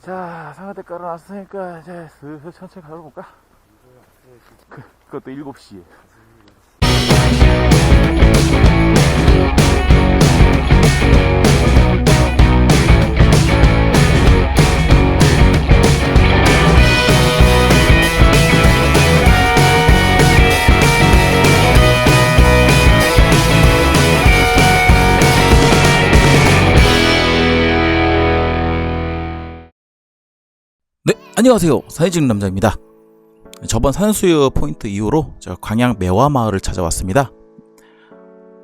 자, 상하대 깔아놨으니까 이제 슬슬 천천히 가볼까? 그것도 7시에. 네, 안녕하세요. 사진 찍는 남자입니다. 저번 산수유 포인트 이후로 제가 광양 매화마을을 찾아왔습니다.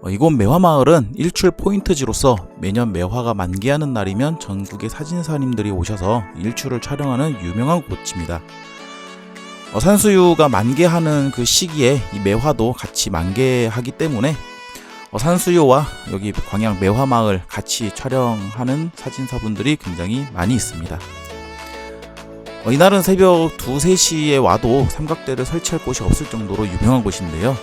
이곳 매화마을은 일출 포인트지로서 매년 매화가 만개하는 날이면 전국의 사진사님들이 오셔서 일출을 촬영하는 유명한 곳입니다. 산수유가 만개하는 그 시기에 이 매화도 같이 만개하기 때문에 산수유와 여기 광양 매화마을 같이 촬영하는 사진사분들이 굉장히 많이 있습니다. 이날은 새벽 2, 3시에 와도 삼각대를 설치할 곳이 없을 정도로 유명한 곳인데요.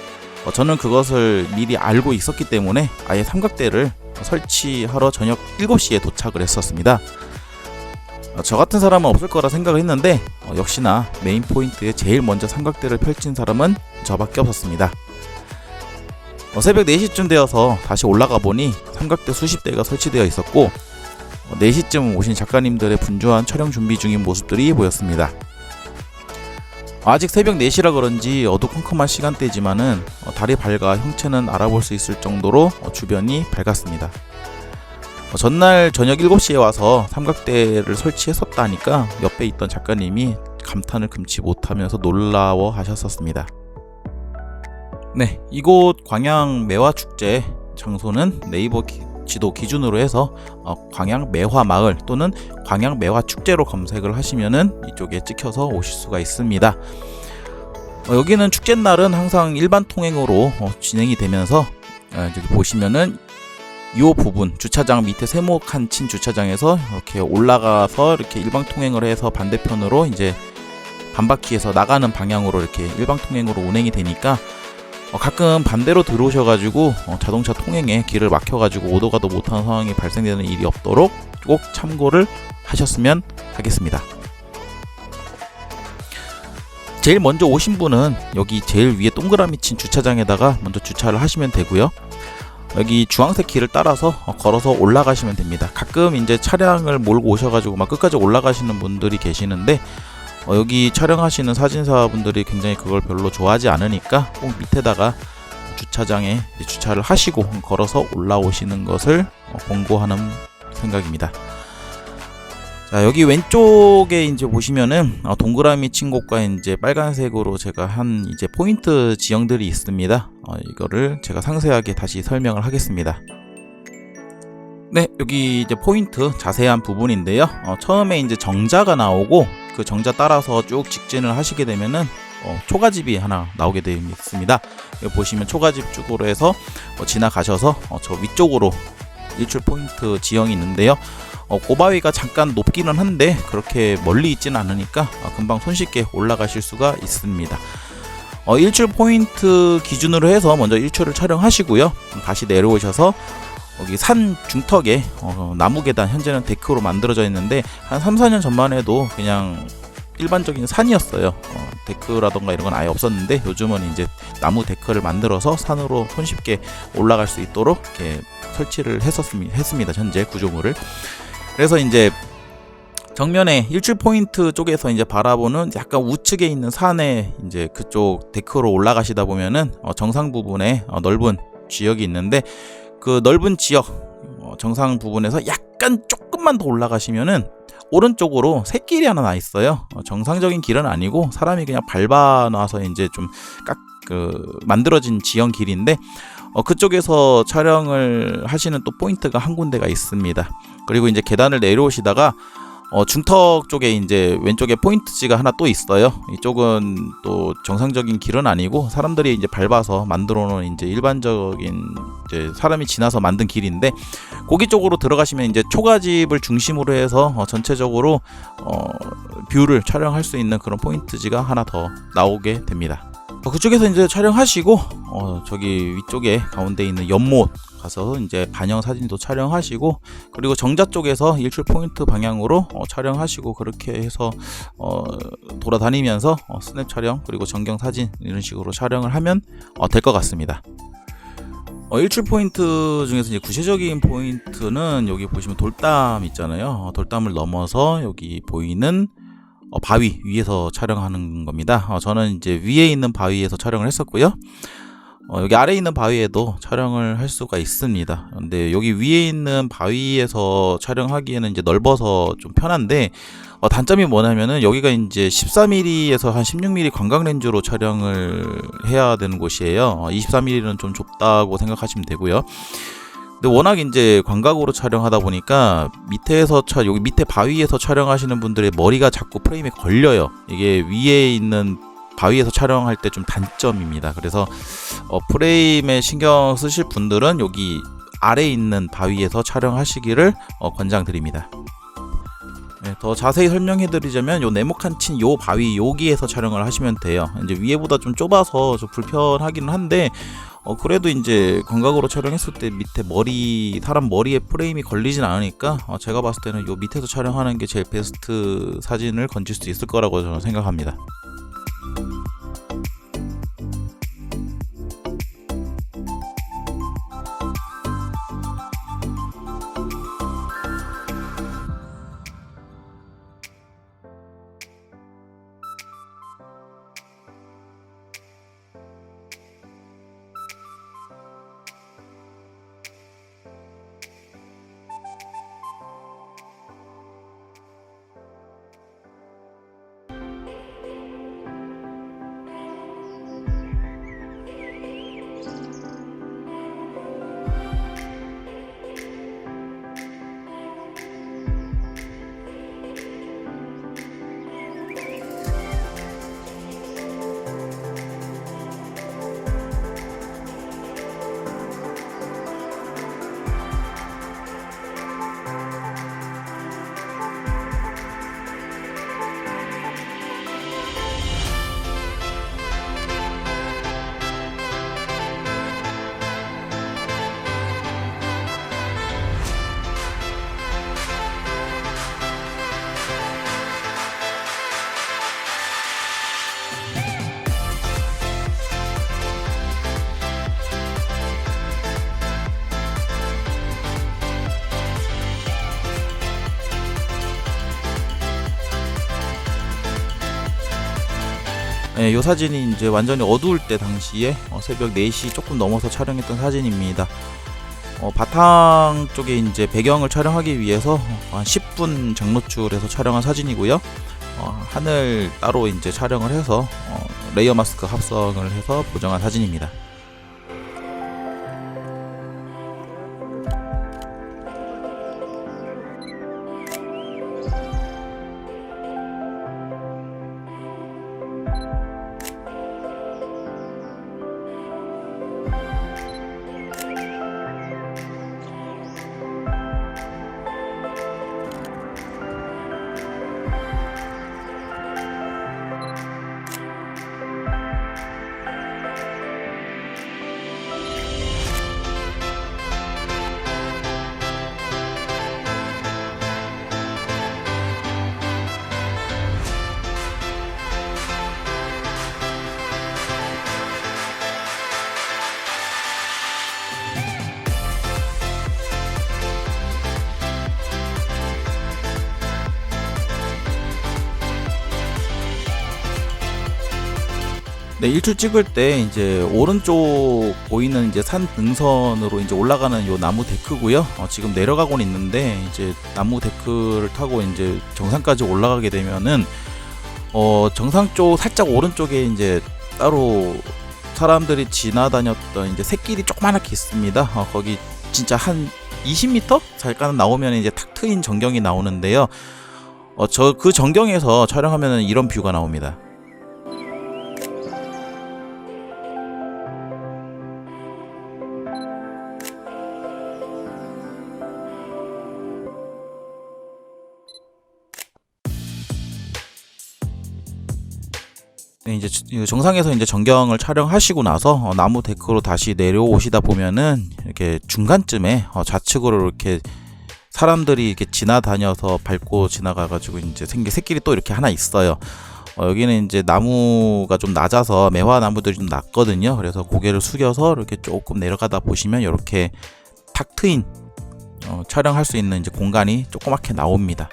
저는 그것을 미리 알고 있었기 때문에 아예 삼각대를 설치하러 저녁 7시에 도착을 했었습니다. 저 같은 사람은 없을 거라 생각을 했는데 역시나 메인 포인트에 제일 먼저 삼각대를 펼친 사람은 저밖에 없었습니다. 새벽 4시쯤 되어서 다시 올라가 보니 삼각대 수십 대가 설치되어 있었고 4시쯤 오신 작가님들의 분주한 촬영 준비 중인 모습들이 보였습니다. 아직 새벽 4시라 그런지 어두컴컴한 시간대지만은 달이 밝아 형체는 알아볼 수 있을 정도로 주변이 밝았습니다. 전날 저녁 7시에 와서 삼각대를 설치했었다니까 옆에 있던 작가님이 감탄을 금치 못하면서 놀라워 하셨었습니다. 네, 이곳 광양 매화축제 장소는 네이버 지도 기준으로 해서 광양 매화마을 또는 광양 매화축제로 검색을 하시면은 이쪽에 찍혀서 오실 수가 있습니다. 여기는 축제날은 항상 일반 통행으로 진행이 되면서 여기 보시면은 이 부분 주차장 밑에 세모칸 친 주차장에서 이렇게 올라가서 이렇게 일방 통행을 해서 반대편으로 이제 반바퀴에서 나가는 방향으로 이렇게 일방 통행으로 운행이 되니까 가끔 반대로 들어오셔가지고 자동차 통행에 길을 막혀가지고 오도 가도 못하는 상황이 발생되는 일이 없도록 꼭 참고를 하셨으면 하겠습니다. 제일 먼저 오신 분은 여기 제일 위에 동그라미 친 주차장에다가 먼저 주차를 하시면 되고요. 여기 주황색 길을 따라서 걸어서 올라가시면 됩니다. 가끔 이제 차량을 몰고 오셔가지고 막 끝까지 올라가시는 분들이 계시는데 여기 촬영하시는 사진사분들이 굉장히 그걸 별로 좋아하지 않으니까 꼭 밑에다가 주차장에 주차를 하시고 걸어서 올라오시는 것을 권고하는 생각입니다. 자, 여기 왼쪽에 이제 보시면은 동그라미 친 곳과 이제 빨간색으로 제가 한 이제 포인트 지형들이 있습니다. 이거를 제가 상세하게 다시 설명을 하겠습니다. 네, 여기 이제 포인트 자세한 부분인데요. 처음에 이제 정자가 나오고 그 정자 따라서 쭉 직진을 하시게 되면은 초가집이 하나 나오게 되어 있습니다. 여기 보시면 초가집 쪽으로 해서 지나가셔서 저 위쪽으로 일출 포인트 지형이 있는데요. 고바위가 잠깐 높기는 한데 그렇게 멀리 있지는 않으니까 금방 손쉽게 올라가실 수가 있습니다. 일출 포인트 기준으로 해서 먼저 일출을 촬영하시고요. 다시 내려오셔서 여기 산 중턱에 나무 계단, 현재는 데크로 만들어져 있는데 한 3, 4년 전만 해도 그냥 일반적인 산이었어요. 데크라던가 이런 건 아예 없었는데 요즘은 이제 나무 데크를 만들어서 산으로 손쉽게 올라갈 수 있도록 이렇게 설치를 했습니다. 현재 구조물을. 그래서 이제 정면에 일출 포인트 쪽에서 이제 바라보는 약간 우측에 있는 산에 이제 그쪽 데크로 올라가시다 보면은 정상 부분에 넓은 지역이 있는데 그 넓은 지역 정상 부분에서 약간 조금만 더 올라가시면은 오른쪽으로 샛길이 하나 나 있어요. 정상적인 길은 아니고 사람이 그냥 밟아 놔서 이제 좀 만들어진 지형 길인데 그쪽에서 촬영을 하시는 또 포인트가 한 군데가 있습니다. 그리고 이제 계단을 내려오시다가 중턱 쪽에 이제 왼쪽에 포인트지가 하나 또 있어요. 이쪽은 또 정상적인 길은 아니고 사람들이 이제 밟아서 만들어 놓은 이제 일반적인 이제 사람이 지나서 만든 길인데 거기 쪽으로 들어가시면 이제 초가집을 중심으로 해서 전체적으로 뷰를 촬영할 수 있는 그런 포인트지가 하나 더 나오게 됩니다. 그쪽에서 이제 촬영하시고 저기 위쪽에 가운데 있는 연못 가서 이제 반영 사진도 촬영하시고, 그리고 정자 쪽에서 일출 포인트 방향으로 촬영하시고, 그렇게 해서 돌아다니면서 스냅 촬영 그리고 전경 사진 이런 식으로 촬영을 하면 될 것 같습니다. 일출 포인트 중에서 이제 구체적인 포인트는 여기 보시면 돌담 있잖아요. 돌담을 넘어서 여기 보이는 바위 위에서 촬영하는 겁니다. 저는 이제 위에 있는 바위에서 촬영을 했었고요. 여기 아래에 있는 바위에도 촬영을 할 수가 있습니다. 근데 여기 위에 있는 바위에서 촬영하기에는 이제 넓어서 좀 편한데, 단점이 뭐냐면은 여기가 이제 14mm에서 한 16mm 광각 렌즈로 촬영을 해야 되는 곳이에요. 24mm는 좀 좁다고 생각하시면 되고요. 근데 워낙 이제 광각으로 촬영하다 보니까 여기 밑에 바위에서 촬영하시는 분들의 머리가 자꾸 프레임에 걸려요. 이게 위에 있는 바위에서 촬영할 때 좀 단점입니다. 그래서 프레임에 신경 쓰실 분들은 여기 아래에 있는 바위에서 촬영하시기를 권장드립니다. 네, 더 자세히 설명해 드리자면 요 네모칸 친 요 바위 여기에서 촬영을 하시면 돼요. 이제 위에보다 좀 좁아서 좀 불편하기는 한데, 그래도 이제 광각으로 촬영했을 때 밑에 사람 머리에 프레임이 걸리진 않으니까 제가 봤을 때는 요 밑에서 촬영하는 게 제일 베스트 사진을 건질 수 있을 거라고 저는 생각합니다. 네, 이 사진이 이제 완전히 어두울 때 당시에 새벽 4시 조금 넘어서 촬영했던 사진입니다. 바탕 쪽에 이제 배경을 촬영하기 위해서 한 10분 장노출해서 촬영한 사진이고요. 하늘 따로 이제 촬영을 해서 레이어 마스크 합성을 해서 보정한 사진입니다. 네, 일출 찍을 때 이제 오른쪽 보이는 이제 산 등선으로 이제 올라가는 요 나무 데크고요. 지금 내려가고는 있는데 이제 나무 데크를 타고 이제 정상까지 올라가게 되면은 정상 쪽 살짝 오른쪽에 이제 따로 사람들이 지나다녔던 이제 샛길이 조그맣게 있습니다. 거기 진짜 한 20m 잠깐 나오면 이제 탁 트인 전경이 나오는데요. 그 전경에서 촬영하면은 이런 뷰가 나옵니다. 네, 이제 정상에서 이제 전경을 촬영하시고 나서 나무 데크로 다시 내려오시다 보면은 이렇게 중간쯤에 좌측으로 이렇게 사람들이 이렇게 지나다녀서 밟고 지나가가지고 이제 생긴 새길이 또 이렇게 하나 있어요. 여기는 이제 나무가 좀 낮아서 매화 나무들이 좀 낮거든요. 그래서 고개를 숙여서 이렇게 조금 내려가다 보시면 이렇게 탁 트인 촬영할 수 있는 이제 공간이 조그맣게 나옵니다.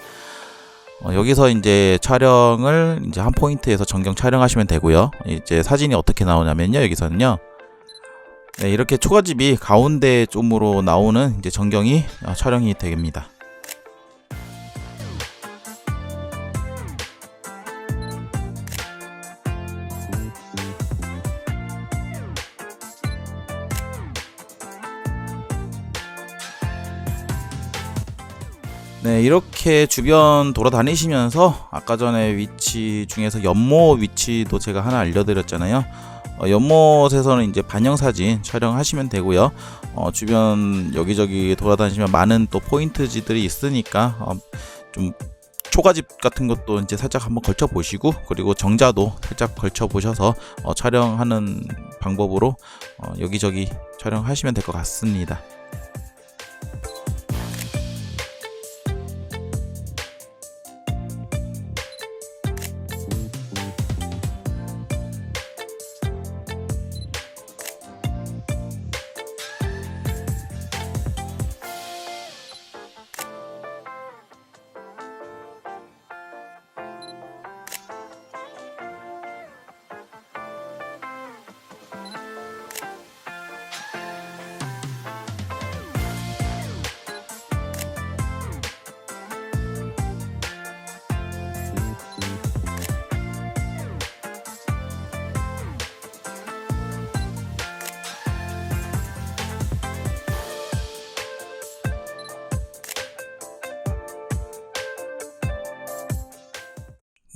여기서 이제 촬영을 이제 한 포인트에서 전경 촬영하시면 되고요. 이제 사진이 어떻게 나오냐면요. 여기서는요. 네, 이렇게 초가집이 가운데 쪽으로 나오는 이제 전경이 촬영이 됩니다. 네, 이렇게 주변 돌아다니시면서 아까 전에 위치 중에서 연못 위치도 제가 하나 알려드렸잖아요. 연못에서는 이제 반영사진 촬영하시면 되고요. 주변 여기저기 돌아다니시면 많은 또 포인트지들이 있으니까 좀 초가집 같은 것도 이제 살짝 한번 걸쳐 보시고, 그리고 정자도 살짝 걸쳐 보셔서 촬영하는 방법으로 여기저기 촬영하시면 될 것 같습니다.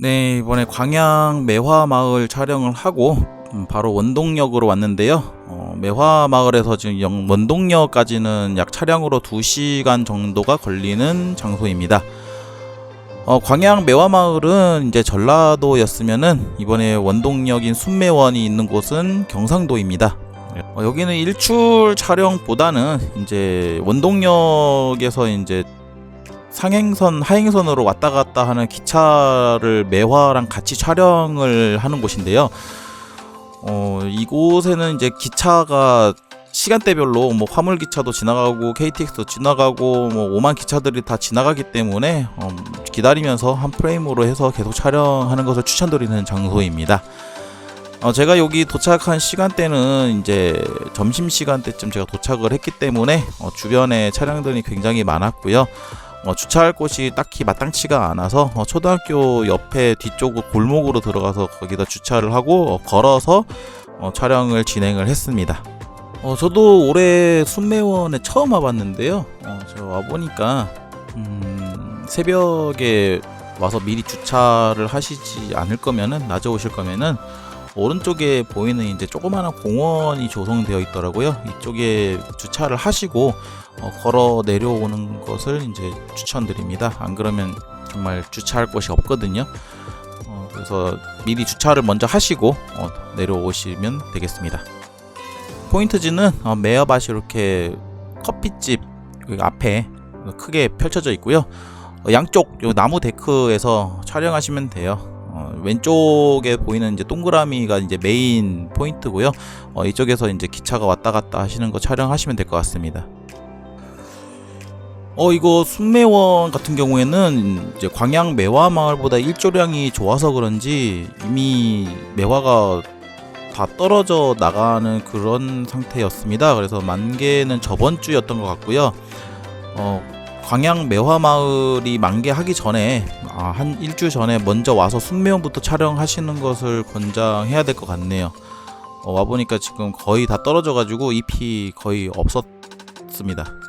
네, 이번에 광양 매화마을 촬영을 하고 바로 원동역으로 왔는데요. 매화마을에서 지금 원동역까지는 약 차량으로 2시간 정도가 걸리는 장소입니다. 광양 매화마을은 이제 전라도였으면은 이번에 원동역인 순매원이 있는 곳은 경상도입니다. 여기는 일출 촬영보다는 이제 원동역에서 이제 상행선, 하행선으로 왔다 갔다 하는 기차를 매화랑 같이 촬영을 하는 곳인데요. 이곳에는 이제 기차가 시간대별로 뭐 화물 기차도 지나가고 KTX도 지나가고 뭐 오만 기차들이 다 지나가기 때문에 기다리면서 한 프레임으로 해서 계속 촬영하는 것을 추천드리는 장소입니다. 제가 여기 도착한 시간대는 이제 점심 시간대쯤 제가 도착을 했기 때문에 주변에 차량들이 굉장히 많았고요. 주차할 곳이 딱히 마땅치가 않아서 초등학교 옆에 뒤쪽 골목으로 들어가서 거기다 주차를 하고 걸어서 촬영을 진행을 했습니다. 저도 올해 순매원에 처음 와봤는데요. 제가 와보니까 새벽에 와서 미리 주차를 하시지 않을 거면은, 낮에 오실 거면은 오른쪽에 보이는 이제 조그마한 공원이 조성되어 있더라고요. 이쪽에 주차를 하시고 걸어 내려오는 것을 이제 추천드립니다. 안 그러면 정말 주차할 곳이 없거든요. 그래서 미리 주차를 먼저 하시고 내려오시면 되겠습니다. 포인트지는 매화밭이 이렇게 커피집 앞에 크게 펼쳐져 있고요. 양쪽 나무 데크에서 촬영하시면 돼요. 왼쪽에 보이는 이제 동그라미가 이제 메인 포인트고요. 이쪽에서 이제 기차가 왔다 갔다 하시는 거 촬영하시면 될 것 같습니다. 이거 순매원 같은 경우에는 이제 광양 매화 마을보다 일조량이 좋아서 그런지 이미 매화가 다 떨어져 나가는 그런 상태였습니다. 그래서 만개는 저번 주였던 것 같고요. 광양 매화 마을이 만개하기 전에 한 일주 전에 먼저 와서 순매원부터 촬영하시는 것을 권장해야 될 것 같네요. 와보니까 지금 거의 다 떨어져 가지고 잎이 거의 없었습니다.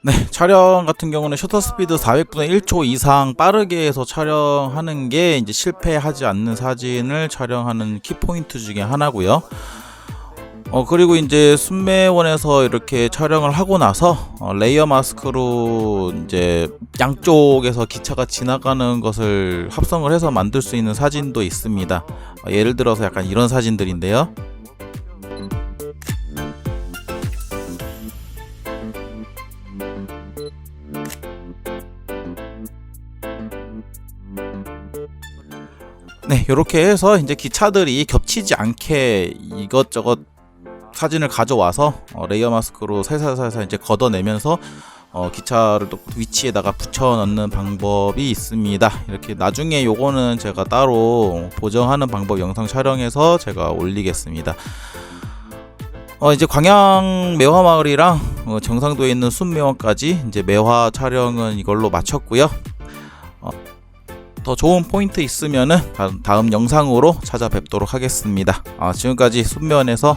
네, 촬영 같은 경우는 셔터 스피드 400분의 1초 이상 빠르게 해서 촬영하는 게 이제 실패하지 않는 사진을 촬영하는 키포인트 중에 하나고요. 그리고 이제 순매원에서 이렇게 촬영을 하고 나서 레이어 마스크로 이제 양쪽에서 기차가 지나가는 것을 합성을 해서 만들 수 있는 사진도 있습니다. 예를 들어서 약간 이런 사진들인데요. 네, 이렇게 해서 이제 기차들이 겹치지 않게 이것저것 사진을 가져와서 레이어 마스크로 살살살살 이제 걷어내면서 기차를 또 위치에다가 붙여 넣는 방법이 있습니다. 이렇게 나중에 요거는 제가 따로 보정하는 방법 영상 촬영해서 제가 올리겠습니다. 이제 광양 매화마을이랑 정상도에 있는 순매원까지 이제 매화 촬영은 이걸로 마쳤고요. 더 좋은 포인트 있으면은 다음 영상으로 찾아뵙도록 하겠습니다. 지금까지 순매원에서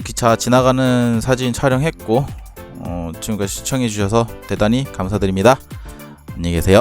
기차 지나가는 사진 촬영했고 지금까지 시청해 주셔서 대단히 감사드립니다. 안녕히 계세요.